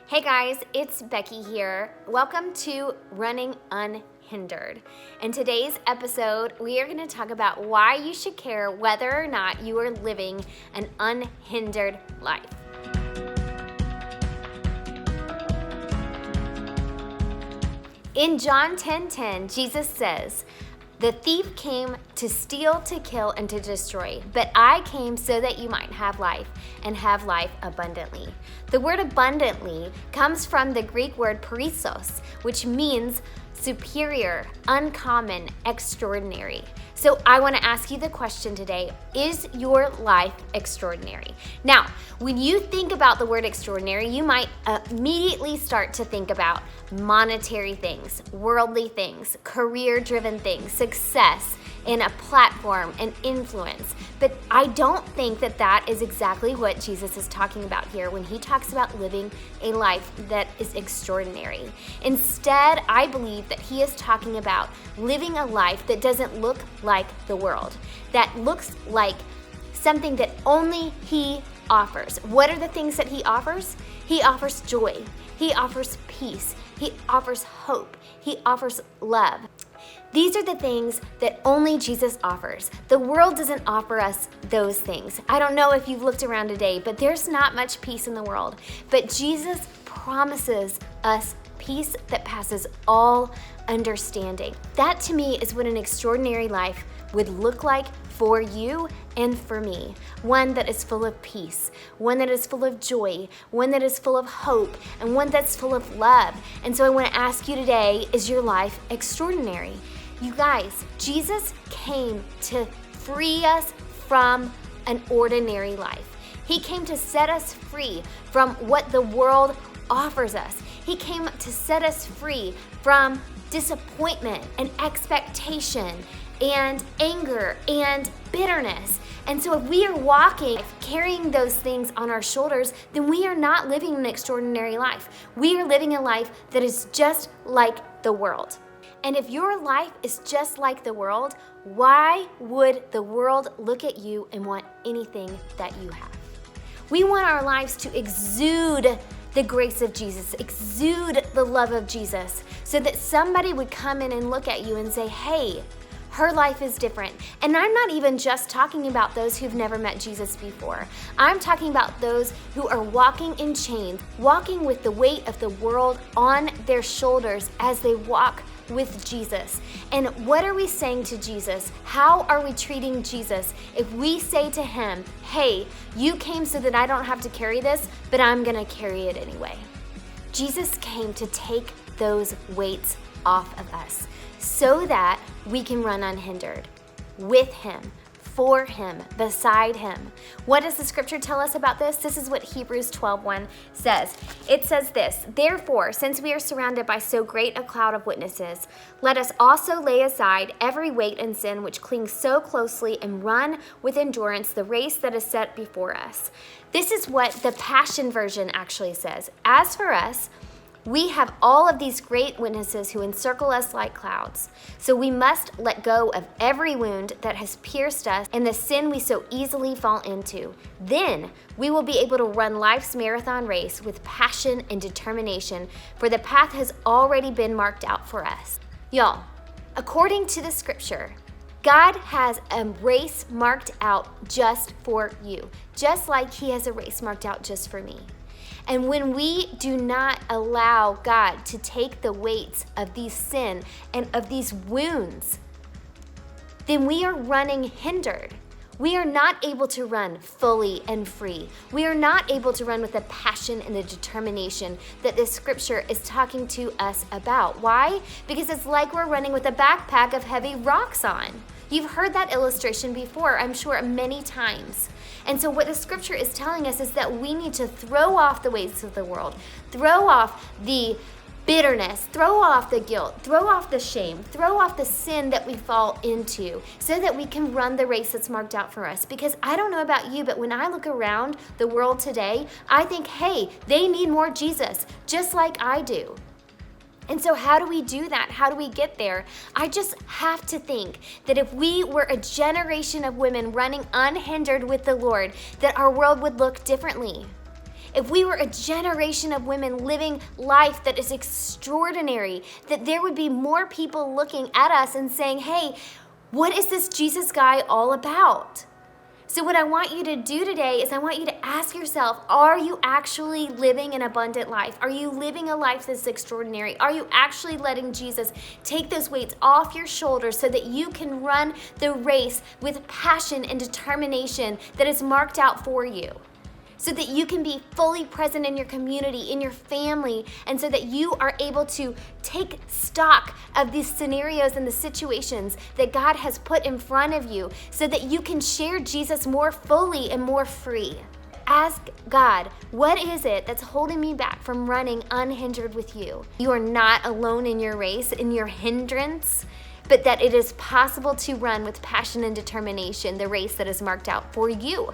Hey guys, it's Becky here. Welcome to Running Unhindered. In today's episode, we are going to talk about why you should care whether or not you are living an unhindered life. In John 10:10, Jesus says, "The thief came to steal, to kill, and to destroy, but I came so that you might have life and have life abundantly." The word abundantly comes from the Greek word perissos, which means superior, uncommon, extraordinary. So I want to ask you the question today, is your life extraordinary? Now, when you think about the word extraordinary, you might immediately start to think about monetary things, worldly things, career-driven things, success, in a platform and influence. But I don't think that that is exactly what Jesus is talking about here when he talks about living a life that is extraordinary. Instead, I believe that he is talking about living a life that doesn't look like the world, that looks like something that only he offers. What are the things that he offers? He offers joy. He offers peace. He offers hope. He offers love. These are the things that only Jesus offers. The world doesn't offer us those things. I don't know if you've looked around today, but there's not much peace in the world. But Jesus promises us peace that passes all understanding. That to me is what an extraordinary life would look like for you and for me. One that is full of peace, one that is full of joy, one that is full of hope, and one that's full of love. And so I want to ask you today, is your life extraordinary? You guys, Jesus came to free us from an ordinary life. He came to set us free from what the world offers us. He came to set us free from disappointment and expectation and anger and bitterness. And so if we are walking, carrying those things on our shoulders, then we are not living an extraordinary life. We are living a life that is just like the world. And if your life is just like the world, why would the world look at you and want anything that you have? We want our lives to exude the grace of Jesus, exude the love of Jesus, so that somebody would come in and look at you and say, hey, her life is different. And I'm not even just talking about those who've never met Jesus before. I'm talking about those who are walking in chains, walking with the weight of the world on their shoulders as they walk with Jesus. And what are we saying to Jesus? How are we treating Jesus if we say to him, hey, you came so that I don't have to carry this, but I'm gonna carry it anyway? Jesus came to take those weights off of us so that we can run unhindered with him, for him, beside him. What does the scripture tell us about this? This is what Hebrews 12:1 says. It says this, "Therefore, since we are surrounded by so great a cloud of witnesses, let us also lay aside every weight and sin which clings so closely and run with endurance the race that is set before us." This is what the Passion Version actually says. "As for us, we have all of these great witnesses who encircle us like clouds. So we must let go of every wound that has pierced us and the sin we so easily fall into. Then we will be able to run life's marathon race with passion and determination, for the path has already been marked out for us." Y'all, according to the scripture, God has a race marked out just for you, just like he has a race marked out just for me. And when we do not allow God to take the weights of these sin and of these wounds, then we are running hindered. We are not able to run fully and free. We are not able to run with the passion and the determination that this scripture is talking to us about. Why? Because it's like we're running with a backpack of heavy rocks on. You've heard that illustration before, I'm sure, many times. And so what the scripture is telling us is that we need to throw off the weights of the world, throw off the bitterness, throw off the guilt, throw off the shame, throw off the sin that we fall into so that we can run the race that's marked out for us. Because I don't know about you, but when I look around the world today, I think, hey, they need more Jesus, just like I do. And so how do we do that? How do we get there? I just have to think that if we were a generation of women running unhindered with the Lord, that our world would look differently. if we were a generation of women living life that is extraordinary, that there would be more people looking at us and saying, hey, what is this Jesus guy all about? So what I want you to do today is I want you to ask yourself, are you actually living an abundant life? Are you living a life that's extraordinary? Are you actually letting Jesus take those weights off your shoulders so that you can run the race with passion and determination that is marked out for you? So that you can be fully present in your community, in your family, and so that you are able to take stock of these scenarios and the situations that God has put in front of you so that you can share Jesus more fully and more free. Ask God, what is it that's holding me back from running unhindered with you? You are not alone in your race, in your hindrance, but that it is possible to run with passion and determination the race that is marked out for you.